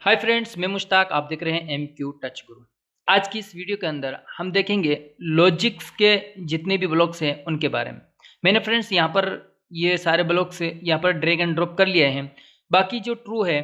Hi friends, मैं मुश्ताक। आप देख रहे हैं एम क्यू टच गुरु। आज की इस वीडियो के अंदर हम देखेंगे लॉजिक्स के जितने भी ब्लॉक्स हैं उनके बारे में। मैंने फ्रेंड्स यहाँ पर ये सारे ब्लॉक्स यहाँ पर ड्रैग एंड ड्रॉप कर लिए हैं। बाकी जो ट्रू है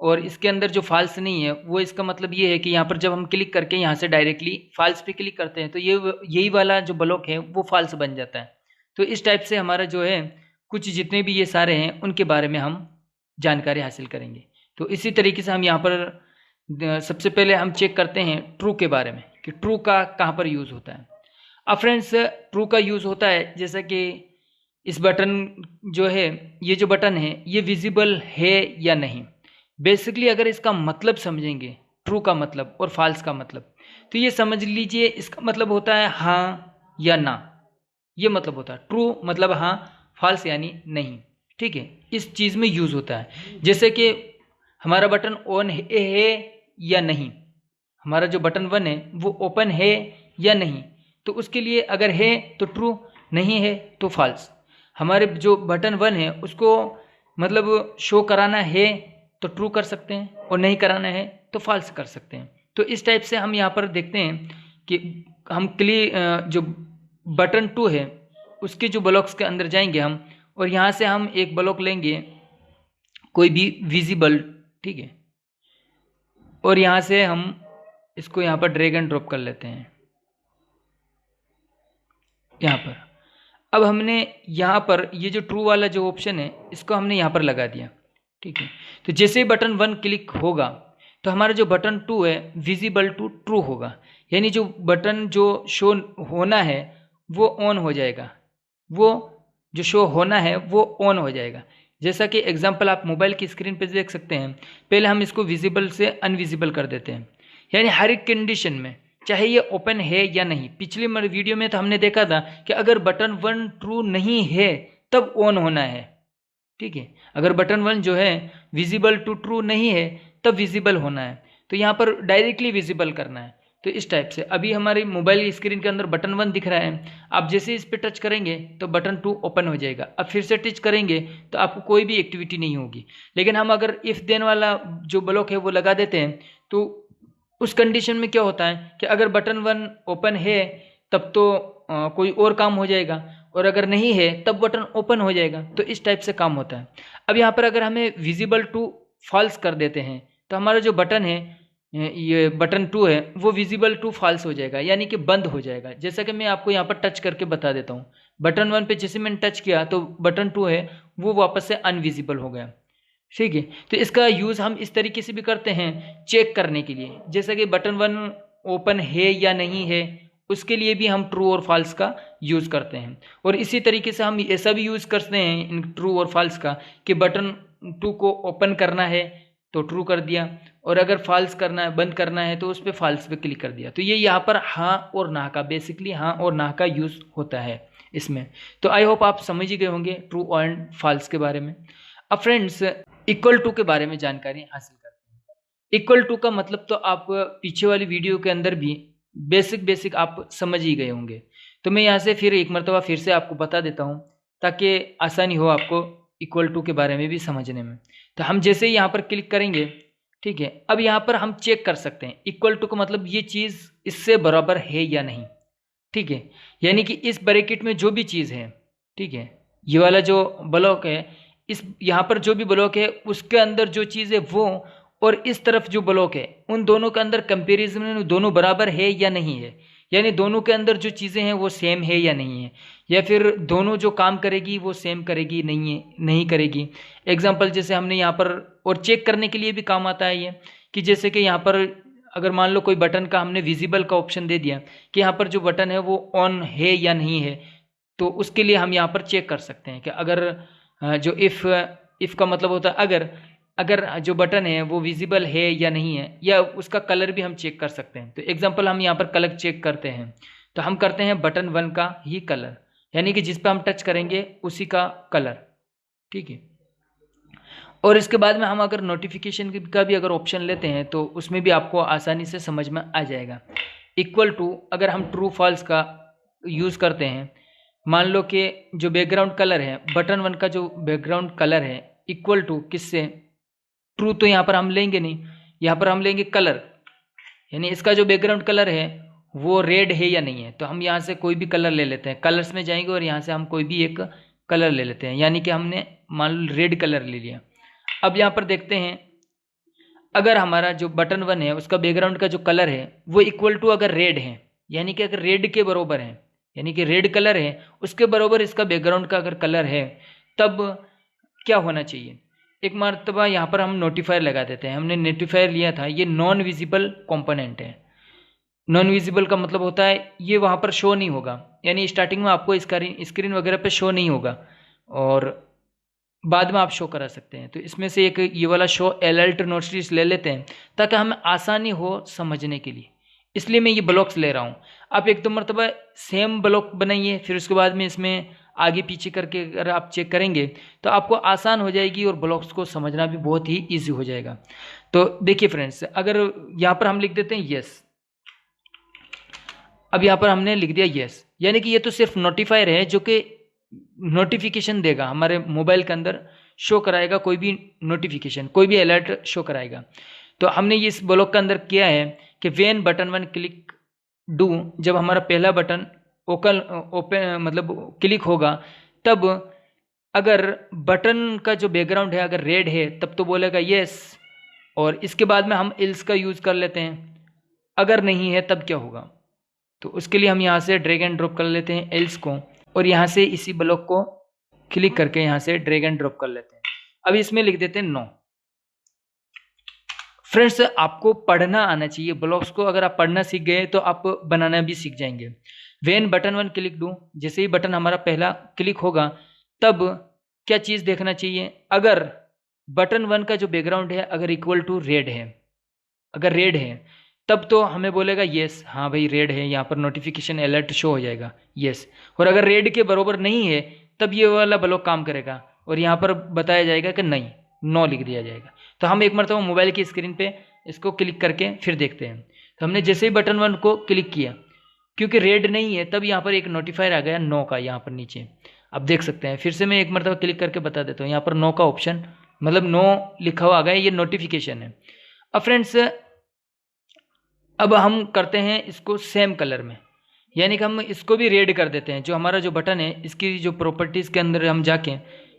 और इसके अंदर जो फॉल्स नहीं है, वो इसका मतलब ये है कि यहाँ पर जब हम क्लिक करके यहाँ से डायरेक्टली फॉल्स पे क्लिक करते हैं तो ये यही वाला जो ब्लॉक है वो फॉल्स बन जाता है। तो इस टाइप से हमारा जो है कुछ जितने भी ये सारे हैं उनके बारे में हम जानकारी हासिल करेंगे। तो इसी तरीके से हम यहाँ पर सबसे पहले हम चेक करते हैं ट्रू के बारे में कि ट्रू का कहाँ पर यूज़ होता है। अब फ्रेंड्स, ट्रू का यूज़ होता है जैसा कि इस बटन जो है, ये जो बटन है ये विजिबल है या नहीं। बेसिकली अगर इसका मतलब समझेंगे, ट्रू का मतलब और फॉल्स का मतलब, तो ये समझ लीजिए इसका मतलब होता है हाँ या ना। ये मतलब होता है ट्रू मतलब हाँ, फॉल्स यानी नहीं। ठीक है, इस चीज़ में यूज़ होता है। जैसे कि हमारा बटन ऑन है या नहीं, हमारा जो बटन 1 है वो ओपन है या नहीं, तो उसके लिए अगर है तो ट्रू, नहीं है तो फॉल्स। हमारे जो बटन 1 है उसको मतलब शो कराना है तो ट्रू कर सकते हैं और नहीं कराना है तो फॉल्स कर सकते हैं। तो इस टाइप से हम यहाँ पर देखते हैं कि हम जो बटन 2 है उसके जो ब्लॉक्स के अंदर जाएंगे हम, और यहाँ से हम एक ब्लॉक लेंगे कोई भी विजिबल। ठीक है, और यहाँ से हम इसको यहाँ पर ड्रैग एंड ड्रॉप कर लेते हैं यहाँ पर। अब हमने यहाँ पर ये जो ट्रू वाला जो ऑप्शन है इसको हमने यहाँ पर लगा दिया। ठीक है, तो जैसे बटन 1 क्लिक होगा तो हमारा जो बटन 2 है विजिबल टू ट्रू होगा, यानी जो बटन जो शो होना है वो ऑन हो जाएगा, वो जो शो होना है वो ऑन हो जाएगा। जैसा कि एग्जांपल आप मोबाइल की स्क्रीन पे देख सकते हैं, पहले हम इसको विजिबल से अनविजिबल कर देते हैं, यानी हर एक कंडीशन में चाहे ये ओपन है या नहीं। पिछले वीडियो में तो हमने देखा था कि अगर बटन 1 ट्रू नहीं है तब ऑन होना है। ठीक है, अगर बटन 1 जो है विजिबल टू ट्रू नहीं है तब विजिबल होना है, तो यहाँ पर डायरेक्टली विजिबल करना है। तो इस टाइप से अभी हमारी मोबाइल स्क्रीन के अंदर बटन 1 दिख रहा है, आप जैसे इस पर टच करेंगे तो बटन 2 ओपन हो जाएगा। अब फिर से टच करेंगे तो आपको कोई भी एक्टिविटी नहीं होगी। लेकिन हम अगर इफ देन वाला जो ब्लॉक है वो लगा देते हैं तो उस कंडीशन में क्या होता है कि अगर बटन 1 ओपन है तब तो कोई और काम हो जाएगा, और अगर नहीं है तब बटन ओपन हो जाएगा। तो इस टाइप से काम होता है। अब यहाँ पर अगर हमें विजिबल टू फॉल्स कर देते हैं तो हमारा जो बटन है, ये बटन 2 है, वो विजिबल टू फॉल्स हो जाएगा, यानी कि बंद हो जाएगा। जैसा कि मैं आपको यहाँ पर टच करके बता देता हूँ, बटन 1 पे जैसे मैंने टच किया तो बटन 2 है वो वापस से अनविजिबल हो गया। ठीक है, तो इसका यूज़ हम इस तरीके से भी करते हैं चेक करने के लिए, जैसे कि बटन 1 ओपन है या नहीं है, उसके लिए भी हम ट्रू और फॉल्स का यूज़ करते हैं। और इसी तरीके से हम ऐसा भी यूज़ करते हैं इन ट्रू और फॉल्स का कि बटन 2 को ओपन करना है तो ट्रू कर दिया, और अगर फॉल्स करना है, बंद करना है, तो उस पर फॉल्स पे क्लिक कर दिया। तो ये यहाँ पर हाँ और ना का, बेसिकली हाँ और ना का यूज़ होता है इसमें। तो आई होप आप समझ ही गए होंगे ट्रू एंड फॉल्स के बारे में। अब फ्रेंड्स, इक्वल टू के बारे में जानकारी हासिल करते हैं। इक्वल टू का मतलब तो आप पीछे वाली वीडियो के अंदर भी बेसिक आप समझ ही गए होंगे। तो मैं यहाँ से फिर एक मरतबा फिर से आपको बता देता हूँ ताकि आसानी हो आपको इक्वल टू के बारे में भी समझने में। तो हम जैसे ही यहाँ पर क्लिक करेंगे, ठीक है, अब यहाँ पर हम चेक कर सकते हैं इक्वल टू का मतलब ये चीज़ इससे बराबर है या नहीं। ठीक है, यानी कि इस ब्रैकेट में जो भी चीज़ है, ठीक है, ये वाला जो ब्लॉक है, इस यहाँ पर जो भी ब्लॉक है उसके अंदर जो चीज़ है वो, और इस तरफ जो ब्लॉक है, उन दोनों के अंदर कंपैरिजन में दोनों बराबर है या नहीं है, यानी दोनों के अंदर जो चीज़ें हैं वो सेम है या नहीं है, या फिर दोनों जो काम करेगी वो सेम करेगी नहीं है, नहीं करेगी। एग्जांपल जैसे हमने यहाँ पर, और चेक करने के लिए भी काम आता है ये, कि जैसे कि यहाँ पर अगर मान लो कोई बटन का हमने विजिबल का ऑप्शन दे दिया कि यहाँ पर जो बटन है वो ऑन है या नहीं है, तो उसके लिए हम यहाँ पर चेक कर सकते हैं कि अगर जो इफ़ का मतलब होता है अगर अगर जो बटन है वो विजिबल है या नहीं है, या उसका कलर भी हम चेक कर सकते हैं। तो एग्जांपल हम यहाँ पर कलर चेक करते हैं, तो हम करते हैं बटन 1 का ही कलर, यानी कि जिस पर हम टच करेंगे उसी का कलर। ठीक है, और इसके बाद में हम अगर नोटिफिकेशन का भी अगर ऑप्शन लेते हैं तो उसमें भी आपको आसानी से समझ में आ जाएगा। इक्वल टू अगर हम ट्रू फॉल्स का यूज़ करते हैं, मान लो कि जो बैकग्राउंड कलर है, बटन 1 का जो बैकग्राउंड कलर है, इक्वल टू किससे, ट्रू तो यहाँ पर हम लेंगे नहीं, यहाँ पर हम लेंगे कलर, यानी इसका जो बैकग्राउंड कलर है वो रेड है या नहीं है। तो हम यहाँ से कोई भी कलर ले लेते हैं, कलर्स में जाएंगे और यहाँ से हम कोई भी एक कलर ले लेते हैं, यानी कि हमने मान लो रेड कलर ले लिया। अब यहाँ पर देखते हैं, अगर हमारा जो बटन 1 है उसका बैकग्राउंड का जो कलर है वो इक्वल टू अगर रेड है, यानी कि अगर रेड के बराबर है, यानी कि रेड कलर है उसके बराबर इसका बैकग्राउंड का अगर कलर है, तब क्या होना चाहिए। एक मरतबा यहाँ पर हम नोटिफायर लगा देते हैं। हमने नोटिफायर लिया था, ये नॉन विजिबल कंपोनेंट है। नॉन विजिबल का मतलब होता है ये वहाँ पर शो नहीं होगा, यानी स्टार्टिंग में आपको स्क्रीन वगैरह पे शो नहीं होगा और बाद में आप शो करा सकते हैं। तो इसमें से एक ये वाला शो अलर्ट नोटिस ले लेते हैं ताकि हमें आसानी हो समझने के लिए, इसलिए मैं ये ब्लॉक्स ले रहा हूँ। आप एक दो मरतबा सेम ब्लॉक बनाइए, फिर उसके बाद में इसमें आगे पीछे करके अगर आप चेक करेंगे तो आपको आसान हो जाएगी और ब्लॉक्स को समझना भी बहुत ही ईजी हो जाएगा। तो देखिए फ्रेंड्स, अगर यहाँ पर हम लिख देते हैं यस, अब यहाँ पर हमने लिख दिया यस, यानी कि ये तो सिर्फ नोटिफायर है जो कि नोटिफिकेशन देगा, हमारे मोबाइल के अंदर शो कराएगा कोई भी नोटिफिकेशन, कोई भी अलर्ट शो कराएगा। तो हमने ये इस ब्लॉक के अंदर किया है कि व्हेन बटन 1 क्लिक डू, जब हमारा पहला बटन ओपन मतलब क्लिक होगा, तब अगर बटन का जो बैकग्राउंड है अगर रेड है तब तो बोलेगा यस, और इसके बाद में हम एल्स का यूज़ कर लेते हैं। अगर नहीं है तब क्या होगा, तो उसके लिए हम यहाँ से ड्रैग एंड ड्रॉप कर लेते हैं एल्स को, और यहाँ से इसी ब्लॉक को क्लिक करके यहाँ से ड्रैग एंड ड्रॉप कर लेते हैं। अब इसमें लिख देते हैं नो। फ्रेंड्स, आपको पढ़ना आना चाहिए ब्लॉक्स को, अगर आप पढ़ना सीख गए तो आप बनाना भी सीख जाएंगे। व्हेन बटन 1 क्लिक डू, जैसे ही बटन हमारा पहला क्लिक होगा तब क्या चीज़ देखना चाहिए, अगर बटन 1 का जो बैकग्राउंड है अगर इक्वल टू रेड है, अगर रेड है तब तो हमें बोलेगा येस, हाँ भाई रेड है, यहाँ पर नोटिफिकेशन अलर्ट शो हो जाएगा येस। और अगर रेड के बराबर नहीं है तब ये वाला ब्लॉक काम करेगा और यहाँ पर बताया जाएगा कि नहीं, नो लिख दिया जाएगा। तो हम एक मरतबा मोबाइल की स्क्रीन पे इसको क्लिक करके फिर देखते हैं। तो हमने जैसे ही बटन 1 को क्लिक किया, क्योंकि रेड नहीं है, तब यहाँ पर एक नोटिफायर आ गया नो का, यहाँ पर नीचे आप देख सकते हैं। फिर से मैं एक मरतबा क्लिक करके बता देता हूँ, यहाँ पर नो का ऑप्शन मतलब नो लिखा हुआ आ गया, ये नोटिफिकेशन है। अब फ्रेंड्स, अब हम करते हैं इसको सेम कलर में, यानी कि हम इसको भी रेड कर देते हैं। जो हमारा जो बटन है इसकी जो प्रॉपर्टीज़ के अंदर हम जाके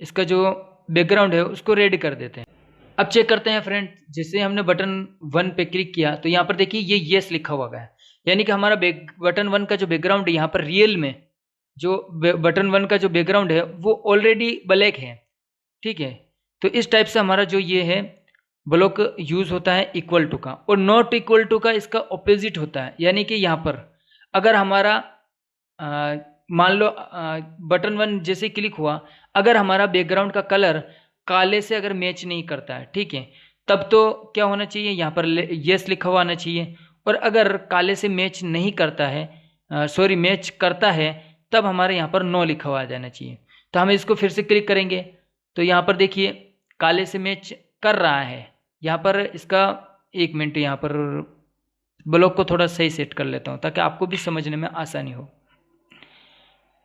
इसका जो बैकग्राउंड है उसको रेड कर देते हैं। अब चेक करते हैं फ्रेंड, जैसे हमने बटन 1 पे क्लिक किया तो यहाँ पर देखिए ये येस लिखा हुआ है, यानी कि हमारा बटन 1 का जो बैकग्राउंड है यहाँ पर रियल में जो बटन 1 का जो बैकग्राउंड है वो ऑलरेडी ब्लैक है, ठीक है। तो इस टाइप से हमारा जो ये है ब्लॉक यूज़ होता है इक्वल टू का, और नॉट इक्वल टू का इसका ऑपोजिट होता है। यानी कि यहाँ पर अगर हमारा मान लो बटन 1 जैसे क्लिक हुआ, अगर हमारा बैकग्राउंड का कलर काले से अगर मैच नहीं करता है, ठीक है, तब तो क्या होना चाहिए, यहाँ पर येस लिखा हुआ आना चाहिए। और अगर काले से मैच नहीं करता है, सॉरी मैच करता है, तब हमारे यहाँ पर नो लिखा हुआ आ जाना चाहिए। तो हम इसको फिर से क्लिक करेंगे तो यहाँ पर देखिए काले से मैच कर रहा है। यहाँ पर इसका एक मिनट, यहाँ पर ब्लॉक को थोड़ा सही सेट कर लेता हूँ ताकि आपको भी समझने में आसानी हो।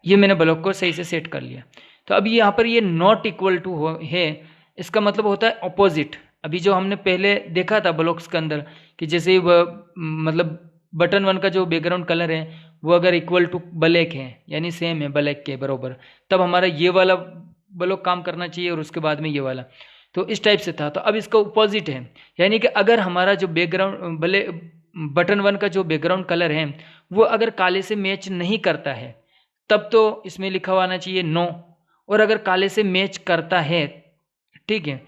ये मैंने ब्लॉक को सही से सेट कर लिया। तो अभी यहाँ पर ये नॉट इक्वल टू है, इसका मतलब होता है ऑपोजिट। अभी जो हमने पहले देखा था ब्लॉक्स के अंदर कि जैसे मतलब बटन 1 का जो बैकग्राउंड कलर है वो अगर इक्वल टू ब्लैक है, यानी सेम है ब्लैक के बराबर, तब हमारा ये वाला ब्लॉक काम करना चाहिए और उसके बाद में ये वाला। तो इस टाइप से था। तो अब इसका ऑपोजिट है, यानी कि अगर हमारा जो बैकग्राउंड बटन 1 का जो बैकग्राउंड कलर है वो अगर काले से मैच नहीं करता है, तब तो इसमें लिखा हुआ आना चाहिए नो, और अगर काले से मैच करता है, ठीक है,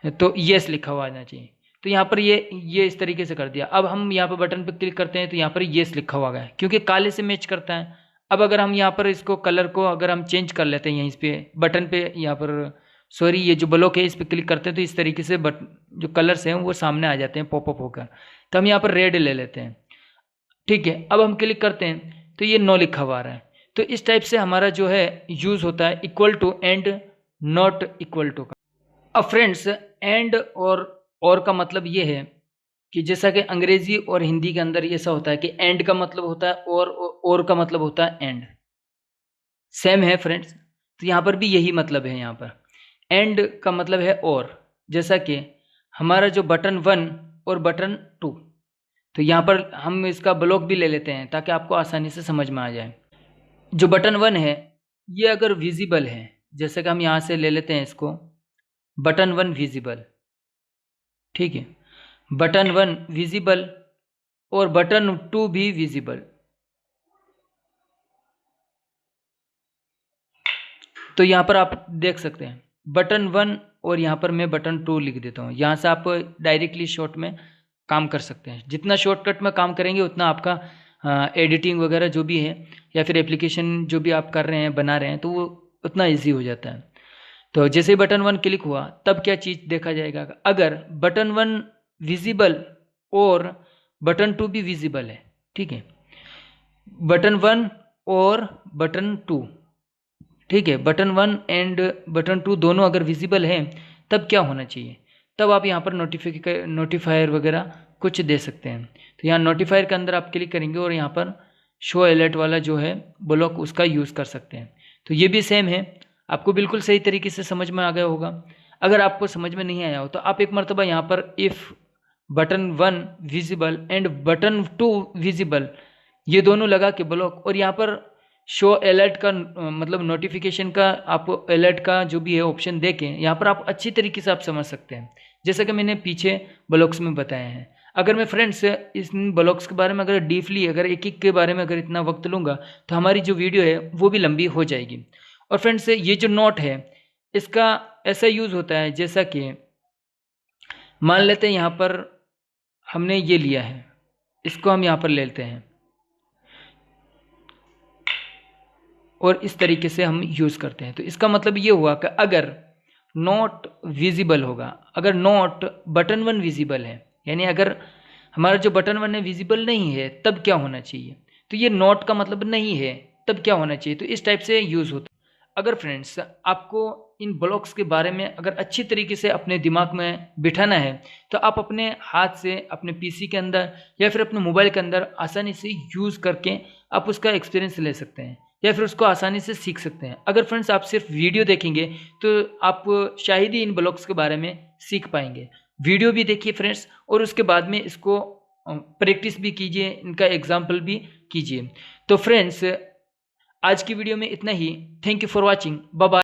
तो येस लिखा हुआ आना चाहिए। तो यहाँ पर ये इस तरीके से कर दिया। अब हम यहाँ पर बटन पर क्लिक करते हैं तो यहाँ पर येस लिखा हुआ है क्योंकि काले से मैच करता है। अब अगर हम यहाँ पर इसको कलर को अगर हम चेंज कर लेते हैं, यहीं पे बटन पे यहाँ पर सॉरी ये जो ब्लॉक है इस पर क्लिक करते हैं तो इस तरीके से जो कलर्स हैं वो सामने आ जाते हैं पॉपअप होकर। तो हम यहाँ पर रेड ले लेते हैं, ठीक है। अब हम क्लिक करते हैं तो ये नो लिखा हुआ आ रहा है। तो इस टाइप से हमारा जो है यूज़ होता है equal to and not equal to का। अब फ्रेंड्स, एंड और का मतलब ये है कि जैसा कि अंग्रेजी और हिंदी के अंदर ऐसा होता है कि एंड का मतलब होता है और का मतलब होता है एंड, सेम है फ्रेंड्स। तो यहाँ पर भी यही मतलब है। यहाँ पर एंड का मतलब है और, जैसा कि हमारा जो बटन 1 और बटन 2। तो यहाँ पर हम इसका ब्लॉक भी ले लेते हैं ताकि आपको आसानी से समझ में आ जाए। जो बटन 1 है ये अगर विजिबल है, जैसे कि हम यहाँ से ले लेते हैं इसको, बटन 1 विजिबल, ठीक है, बटन 1 विजिबल और बटन 2 भी विजिबल। तो यहाँ पर आप देख सकते हैं बटन 1 और यहाँ पर मैं बटन 2 लिख देता हूँ। यहाँ से आप डायरेक्टली शॉर्ट में काम कर सकते हैं। जितना शॉर्टकट में काम करेंगे उतना आपका एडिटिंग वगैरह जो भी है या फिर एप्लीकेशन जो भी आप कर रहे हैं बना रहे हैं तो वो उतना ईजी हो जाता है। तो जैसे ही बटन 1 क्लिक हुआ तब क्या चीज़ देखा जाएगा, अगर बटन 1 विजिबल और बटन 2 भी विजिबल है, ठीक है, बटन 1 और बटन 2, ठीक है, बटन 1 एंड बटन 2 दोनों अगर विजिबल हैं तब क्या होना चाहिए, तब आप यहाँ पर नोटिफायर वगैरह कुछ दे सकते हैं। तो यहाँ नोटिफायर के अंदर आप क्लिक करेंगे और यहाँ पर शो अलर्ट वाला जो है ब्लॉक उसका यूज़ कर सकते हैं। तो ये भी सेम है, आपको बिल्कुल सही तरीके से समझ में आ गया होगा। अगर आपको समझ में नहीं आया हो तो आप एक मरतबा यहाँ पर if button 1 visible and button 2 visible ये दोनों लगा के ब्लॉक और यहाँ पर शो अलर्ट का मतलब नोटिफिकेशन का आप अलर्ट का जो भी है ऑप्शन देके यहाँ पर आप अच्छी तरीके से आप समझ सकते हैं, जैसा कि मैंने पीछे ब्लॉक्स में बताया है। अगर मैं फ्रेंड्स इन ब्लॉक्स के बारे में अगर डीपली अगर एक एक के बारे में अगर इतना वक्त लूँगा तो हमारी जो वीडियो है वो भी लंबी हो जाएगी। और फ्रेंड्स ये जो नोट है इसका ऐसा यूज़ होता है जैसा कि मान लेते हैं यहाँ पर हमने ये लिया है, इसको हम यहाँ पर ले लेते हैं और इस तरीके से हम यूज़ करते हैं। तो इसका मतलब ये हुआ कि अगर नोट विजिबल होगा, अगर नोट बटन 1 विजिबल है, यानी अगर हमारा जो बटन 1 है विजिबल नहीं है तब क्या होना चाहिए, तो ये नोट का मतलब नहीं है तब क्या होना चाहिए। तो इस टाइप से यूज़ होता है। अगर फ्रेंड्स आपको इन ब्लॉक्स के बारे में अगर अच्छी तरीके से अपने दिमाग में बिठाना है तो आप अपने हाथ से अपने पीसी के अंदर या फिर अपने मोबाइल के अंदर आसानी से यूज़ करके आप उसका एक्सपीरियंस ले सकते हैं या फिर उसको आसानी से सीख सकते हैं। अगर फ्रेंड्स आप सिर्फ वीडियो देखेंगे तो आप शायद ही इन ब्लॉक्स के बारे में सीख पाएंगे। वीडियो भी देखिए फ्रेंड्स और उसके बाद में इसको प्रैक्टिस भी कीजिए, इनका एग्जाम्पल भी कीजिए। तो फ्रेंड्स आज की वीडियो में इतना ही। Thank you for watching, bye bye.